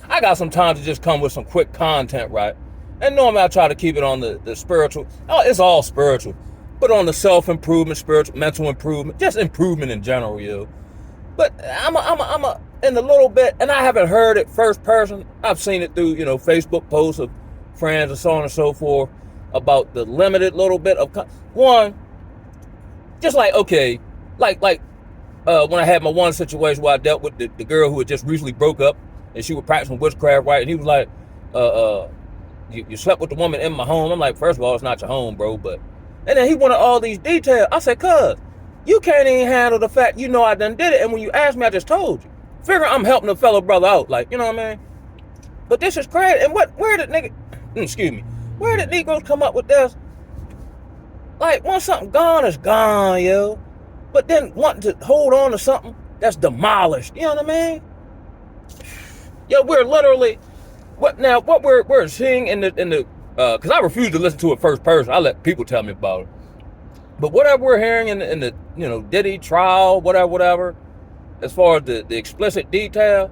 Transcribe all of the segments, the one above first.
I got some time to just come with some quick content, right? And normally I try to keep it on the spiritual. Oh, it's all spiritual. But on the self-improvement, spiritual, mental improvement, just improvement in general, yo. But I'm a, in a little bit, and I haven't heard it first person. I've seen it through, Facebook posts of friends and so on and so forth about the limited little bit of, one, just like, okay, like when I had my one situation where I dealt with the girl who had just recently broke up and she was practicing witchcraft, right? And he was like, you slept with the woman in my home. I'm like, first of all, it's not your home, bro. And then he wanted all these details. I said, cuz, you can't even handle the fact I done did it. And when you asked me, I just told you. Figure I'm helping a fellow brother out, like, you know what I mean? But this is crazy. And where did Negroes come up with this? Like, once something gone is gone, yo. But then wanting to hold on to something that's demolished, you know what I mean? Yo, we're literally, what we're seeing in the because I refuse to listen to it first person. I let people tell me about it. But whatever we're hearing in the Diddy trial, whatever, as far as the explicit detail,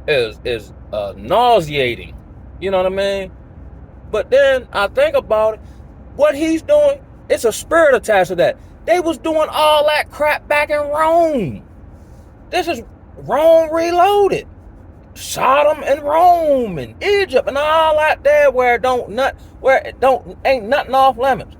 is nauseating. You know what I mean? But then I think about it, what he's doing, it's a spirit attached to that. They was doing all that crap back in Rome. This is Rome reloaded. Sodom and Rome and Egypt and all that there where ain't nothing off limits.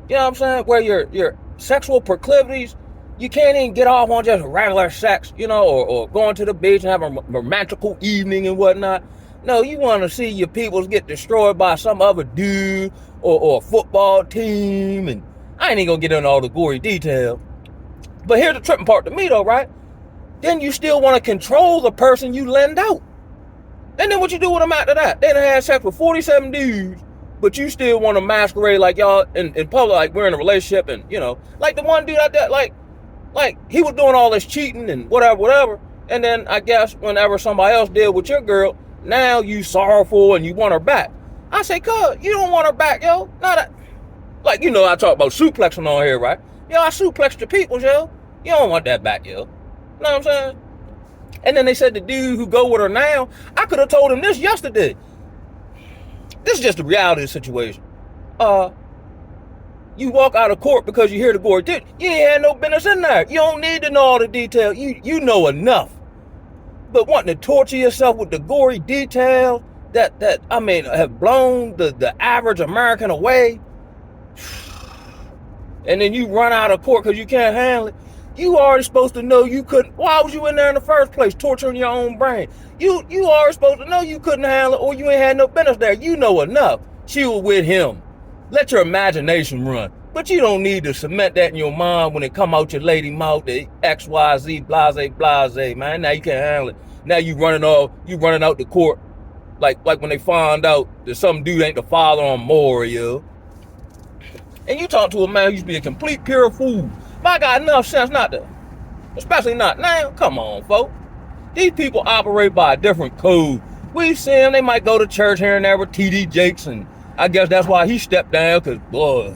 You know what I'm saying? Where your sexual proclivities, you can't even get off on just regular sex, or going to the beach and have a romantical evening and whatnot. No, you want to see your peoples get destroyed by some other dude or a football team. And I ain't even gonna get into all the gory details. But here's the tripping part to me though, right? Then you still want to control the person you lend out. And then what you do with them after that? They done had sex with 47 dudes, but you still want to masquerade like y'all in public, like we're in a relationship, and like the one dude out there, like he was doing all this cheating and whatever. And then I guess whenever somebody else did with your girl, now you sorrowful and you want her back. I say, cuz, you don't want her back, yo. Not that, like, I talk about suplexing on here, right? Yo, I suplexed your peoples, yo. You don't want that back, yo. You know what I'm saying? And then they said the dude who go with her now, I could have told him this yesterday. This is just the reality of the situation. You walk out of court because you hear the gory dude. You ain't had no business in there. You don't need to know all the details. You know enough. But wanting to torture yourself with the gory details that have blown the average American away. And then you run out of court because you can't handle it. You already supposed to know you couldn't. Why was you in there in the first place, torturing your own brain? You already supposed to know you couldn't handle it, or you ain't had no business there. You know enough. She was with him. Let your imagination run. But you don't need to cement that in your mind when it come out your lady mouth, the XYZ, blase, man. Now you can't handle it. Now you running out the court like when they find out that some dude ain't the father on Moria. And you talk to a man who used to be a complete pure fool. But I got enough sense not to, especially not now. Come on, folks. These people operate by a different code. We see them, they might go to church here and there with T.D. Jakes, and I guess that's why he stepped down, because, boy,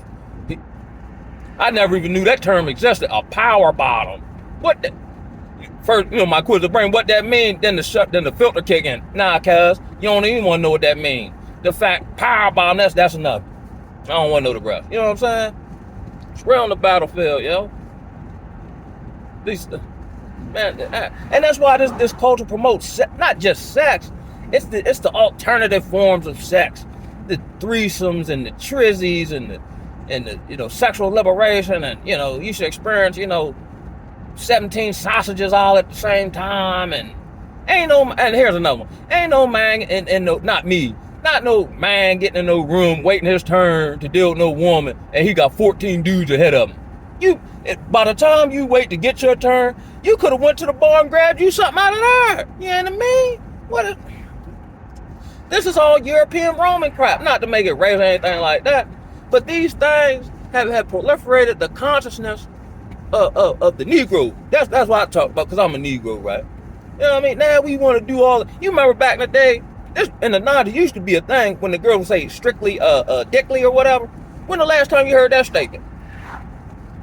I never even knew that term existed, a power bottom. What the? First, my quiz of brain, what that mean? Then the filter kick in. Nah, cuz, you don't even want to know what that means. The fact, power bottom, that's enough. I don't want to know the rest. You know what I'm saying? It's real on the battlefield, yo. Man, and that's why this culture promotes not just sex. It's the alternative forms of sex, the threesomes and the trizzies and the sexual liberation, and you should experience 17 sausages all at the same time, and here's another one. Ain't no man and no, not me. Not no man getting in no room waiting his turn to deal with no woman, and he got 14 dudes ahead of him. By the time you wait to get your turn, you could have went to the bar and grabbed you something out of there. You know what I mean? This is all European Roman crap. Not to make it race or anything like that, but these things have proliferated the consciousness of the Negro. That's what I talk about, because I'm a Negro, right? You know what I mean? Now we want to do all. You remember back in the day? This in the 90s used to be a thing when the girls would say strictly dickly or whatever. When the last time you heard that statement?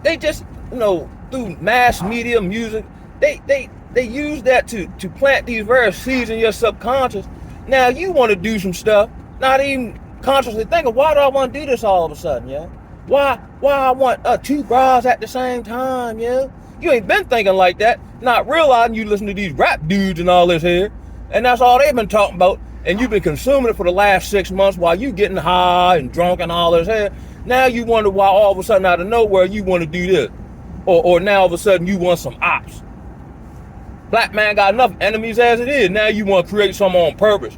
They just, through mass media, music, they They use that to plant these very seeds in your subconscious. Now you want to do some stuff, not even consciously thinking, why do I want to do this all of a sudden, yeah? Why I want two bras at the same time, yeah? You ain't been thinking like that, not realizing you listen to these rap dudes and all this here, and that's all they've been talking about, and you've been consuming it for the last 6 months while you getting high and drunk and all this here. Now you wonder why all of a sudden out of nowhere you want to do this. Or now all of a sudden you want some ops. Black man got enough enemies as it is. Now you want to create something on purpose.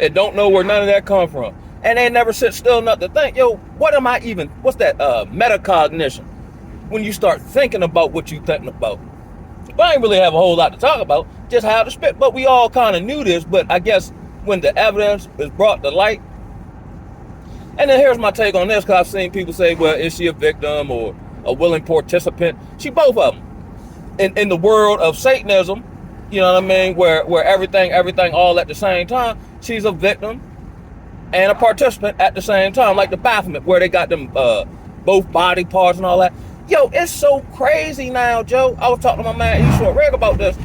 And don't know where none of that come from. And they never sit still enough to think, yo, what's that metacognition? When you start thinking about what you thinking about. But I ain't really have a whole lot to talk about, just how to spit. But we all kind of knew this, but I guess when the evidence is brought to light. And then here's my take on this, because I've seen people say, well, is she a victim or a willing participant? She both of them. In the world of Satanism, you know what I mean, where everything all at the same time, she's a victim and a participant at the same time, like the Baphomet, where they got them both body parts and all that. Yo, it's so crazy now, Joe. I was talking to my man E. Short Reg about this.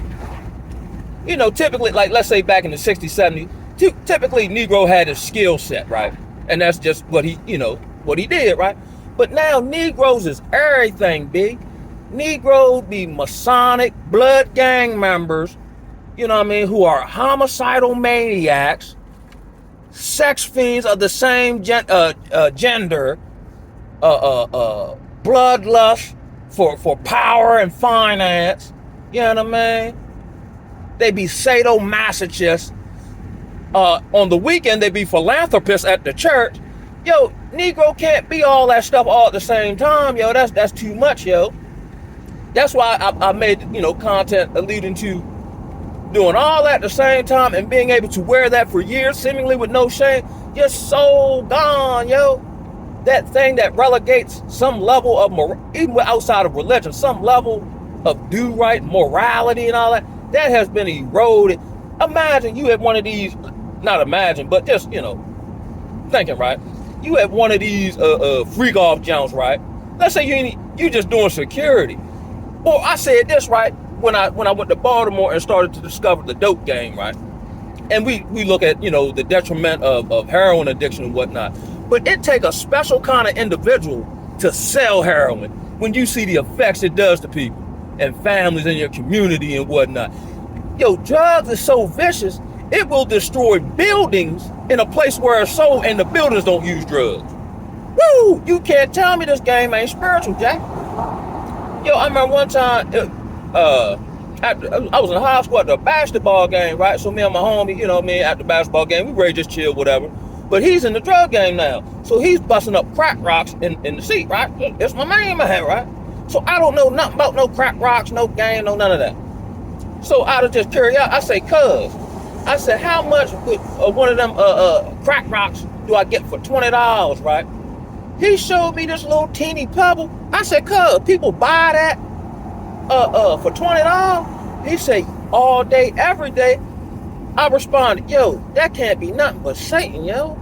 You know, typically, like let's say back in the 60s, 70s, typically Negro had a skill set, right? And that's just what he did, right? But now Negroes is everything, B. Negroes be Masonic blood gang members, you know what I mean, who are homicidal maniacs, sex fiends of the same gender, bloodlust for power and finance, you know what I mean? They be sadomasochists. On the weekend, they be philanthropists at the church. Yo, Negro can't be all that stuff all at the same time, yo. That's too much, yo. That's why I made, content alluding to doing all that at the same time and being able to wear that for years, seemingly with no shame. You're so gone, yo. That thing that relegates some level of, even outside of religion, some level of do-right morality and all that, that has been eroded. Imagine you had one of these, not imagine, but just, thinking, right? You had one of these freak off jumps, right? Let's say you just doing security. Or I said this, right, when I went to Baltimore and started to discover the dope game, right? And we look at, the detriment of heroin addiction and whatnot. But it take a special kind of individual to sell heroin when you see the effects it does to people and families in your community and whatnot. Yo, drugs is so vicious, it will destroy buildings in a place where it's sold and the buildings don't use drugs. Woo! You can't tell me this game ain't spiritual, Jack. Yo, I remember one time, I was in high school at the basketball game, right? So me and my homie, at the basketball game, we ready to just chill, whatever. But he's in the drug game now. So he's busting up crack rocks in the seat, right? It's my man, right? So I don't know nothing about no crack rocks, no game, no none of that. So out of just curiosity, I say, cuz, I said, how much would one of them crack rocks do I get for $20, right? He showed me this little teeny pebble. I said, cuz, people buy that for $20? He said, all day, every day. I responded, yo, that can't be nothing but Satan, yo.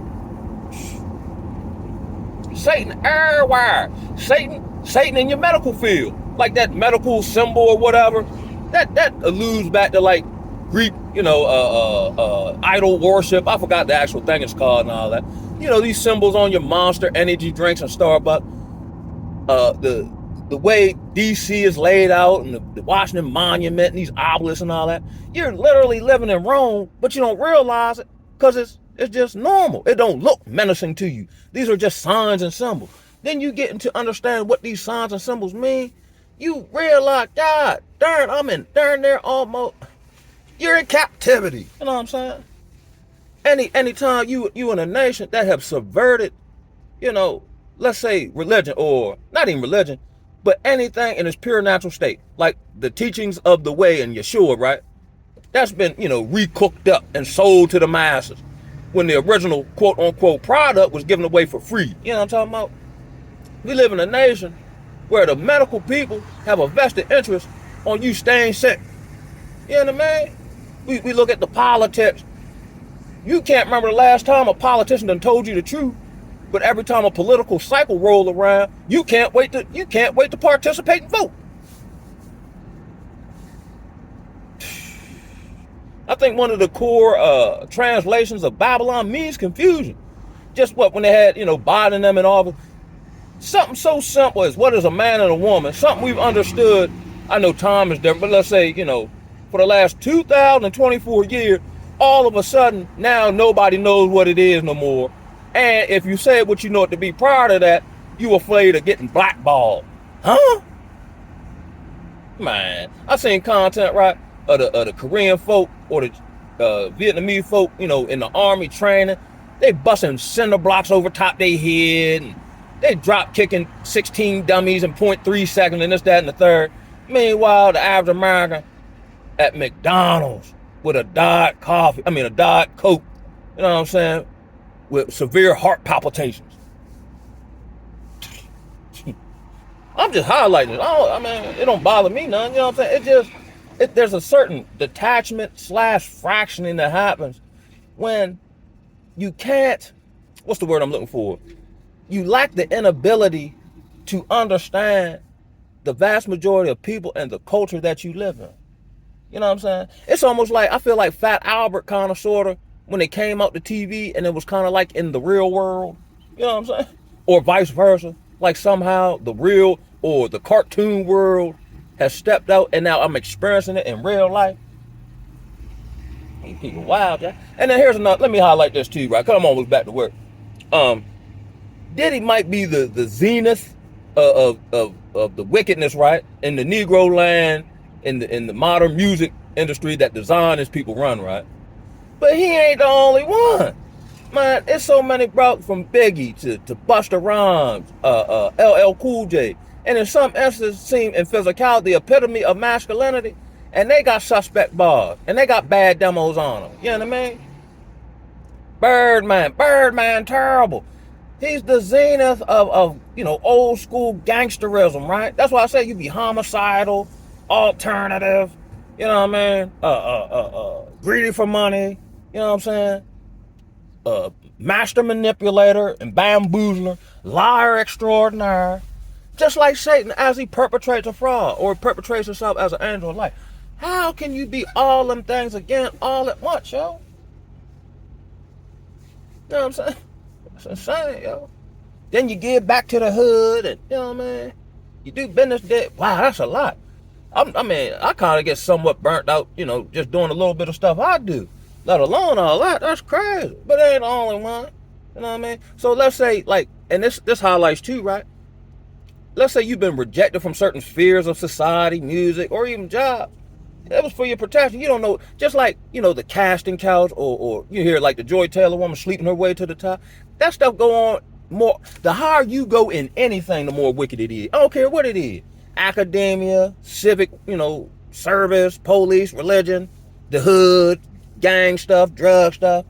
Satan everywhere. Satan in your medical field. Like that medical symbol or whatever. That alludes back to like Greek, idol worship. I forgot the actual thing it's called and all that. These symbols on your Monster energy drinks and Starbucks. The way DC is laid out and the Washington Monument and these obelisks and all that. You're literally living in Rome, but you don't realize it because it's just normal. It don't look menacing to you. These are just signs and symbols. Then you get into understand what these signs and symbols mean. You realize, God darn, I'm in darn there almost. You're in captivity. You know what I'm saying? Anytime you in a nation that have subverted, let's say religion, or not even religion, but anything in its pure natural state, like the teachings of the way in Yeshua, right? That's been, recooked up and sold to the masses when the original quote unquote product was given away for free. You know what I'm talking about? We live in a nation where the medical people have a vested interest on you staying sick. You know what I mean? We look at the politics. You can't remember the last time a politician done told you the truth, but every time a political cycle roll around, you can't wait to participate and vote. I think one of the core translations of Babylon means confusion. Just what when they had, Biden and them in office. Something so simple as what is a man and a woman. Something we've understood. I know time is different, but let's say, for the last 2024 years, all of a sudden, now nobody knows what it is no more. And if you said what you know it to be prior to that, you afraid of getting blackballed. Huh? Man, I seen content, right, of the Korean folk or the Vietnamese folk, in the army training. They busting cinder blocks over top their head, and they drop kicking 16 dummies in 0.3 seconds and this, that, and the third. Meanwhile, the average American at McDonald's with a Diet Coke, you know what I'm saying, with severe heart palpitations. I'm just highlighting it. It don't bother me none. You know what I'm saying? There's a certain detachment / fractioning that happens when you can't, what's the word I'm looking for? You lack the inability to understand the vast majority of people and the culture that you live in. You know what I'm saying? It's almost like, I feel like Fat Albert kind of, sort of, when they came out to TV and it was kind of like in the real world. You know what I'm saying? Or vice versa. Like somehow the real or the cartoon world has stepped out and now I'm experiencing it in real life. These people wild, yeah. And then here's another, let me highlight this too, right? Come on, we're back to work. Diddy might be the zenith of the wickedness, right? In the Negro land, in the modern music industry that designers people run, right? But he ain't the only one. Man, it's so many brought from Biggie to Busta Rhymes, LL Cool J, and in some instances seem in physicality the epitome of masculinity, and they got suspect bars, and they got bad demos on them. You know what I mean? Birdman, terrible. He's the zenith of old school gangsterism, right? That's why I say you be homicidal, alternative, you know what I mean? Greedy for money, you know what I'm saying? Master manipulator and bamboozler, liar extraordinaire. Just like Satan as he perpetrates a fraud or perpetrates himself as an angel of light. How can you be all them things again all at once, yo? You know what I'm saying? It's insane, yo. Then you give back to the hood and, you know what I mean? You do business there. Wow, that's a lot. I kind of get somewhat burnt out, just doing a little bit of stuff I do. Let alone all that. That's crazy. But it ain't the only one. You know what I mean? So let's say, and this highlights too, right? Let's say you've been rejected from certain spheres of society, music, or even job. It was for your protection. You don't know, just like, the casting couch or you hear like the Joy Taylor woman sleeping her way to the top. That stuff go on more. The higher you go in anything, the more wicked it is. I don't care what it is. Academia, civic, service, police, religion, the hood, gang stuff, drug stuff.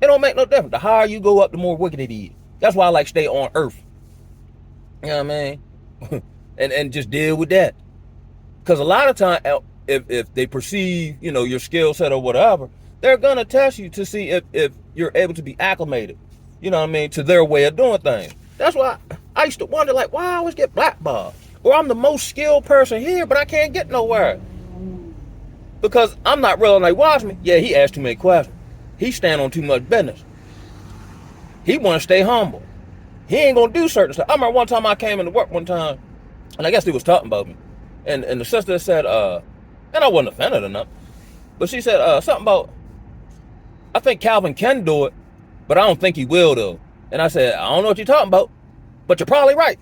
It don't make no difference. The higher you go up, the more wicked it is. That's why I like stay on earth. You know what I mean? and just deal with that. Because a lot of time, if they perceive, your skill set or whatever, they're going to test you to see if you're able to be acclimated, to their way of doing things. That's why I used to wonder, why I always get blackballed. Or I'm the most skilled person here, but I can't get nowhere. Because I'm not really watch me. Yeah, he asked too many questions. He stand on too much business. He want to stay humble. He ain't going to do certain stuff. I remember one time I came into work one time, and I guess he was talking about me. And the sister said, and I wasn't offended or nothing, but she said something about, I think Calvin can do it, but I don't think he will though. And I said, I don't know what you're talking about, but you're probably right.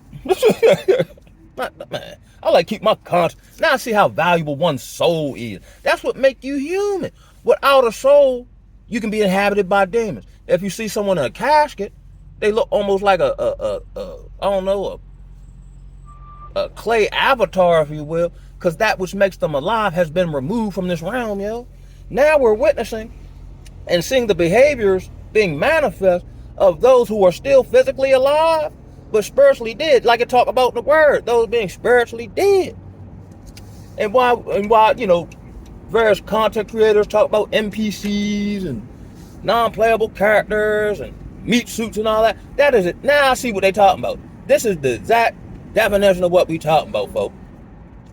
Man, I like keep my conscience. Now I see how valuable one's soul is. That's what make you human. Without a soul, you can be inhabited by demons. If you see someone in a casket, they look almost like a clay avatar, if you will, because that which makes them alive has been removed from this realm, yo. Now we're witnessing and seeing the behaviors being manifest of those who are still physically alive, but spiritually dead, like it talk about in the word, those being spiritually dead. And why, various content creators talk about NPCs and non-playable characters and meat suits and all that. That is it. Now I see what they talking about. This is the exact definition of what we talking about, folks.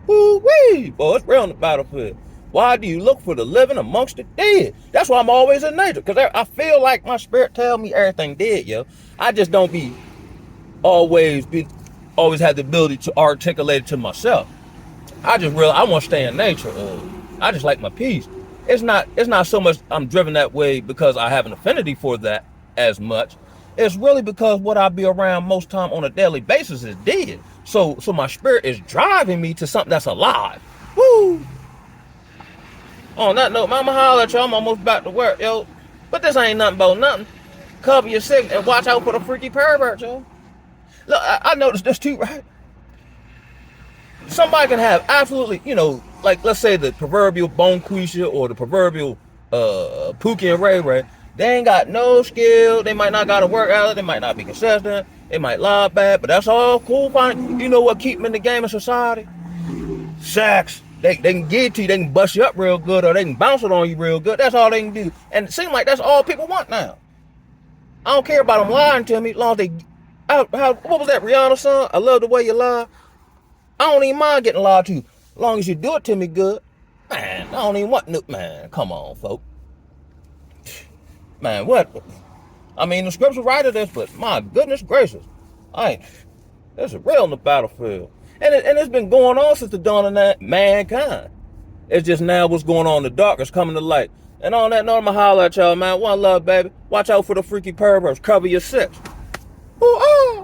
Woo-wee! Boy, it's real on the battlefield. Why do you look for the living amongst the dead? That's why I'm always in nature, because I feel like my spirit tell me everything dead, yo. I just don't always have the ability to articulate it to myself. I just realize I want to stay in nature. I just like my peace. It's not so much I'm driven that way because I have an affinity for that as much. It's really because what I be around most time on a daily basis is dead. So my spirit is driving me to something that's alive. Woo! On that note, mama holler at y'all. I'm almost back to work, yo. But this ain't nothing about nothing. Cover your sick and watch out for the freaky pervert, yo. Look, I noticed this too, right? Somebody can have absolutely, like let's say the proverbial Bonquisha or the proverbial Pookie and Ray Ray. They ain't got no skill. They might not got to work out. They might not be consistent. They might lie bad, but that's all cool. Fine. You know what keep them in the game of society? Sex. They can get it to you. They can bust you up real good, or they can bounce it on you real good. That's all they can do. And it seems like that's all people want now. I don't care about them lying to me as long as they. What was that Rihanna song? I love the way you lie. I don't even mind getting lied to, as long as you do it to me good. Man, I don't even want no. Man, come on, folks. Man, what? I mean, the scripture writer this, but my goodness gracious, this is real in the battlefield. And it's been going on since the dawn of mankind. It's just now what's going on in the dark is coming to light. And on that note, I'ma holler at y'all, man. One love, baby. Watch out for the freaky perverts. Cover your six. Ooh,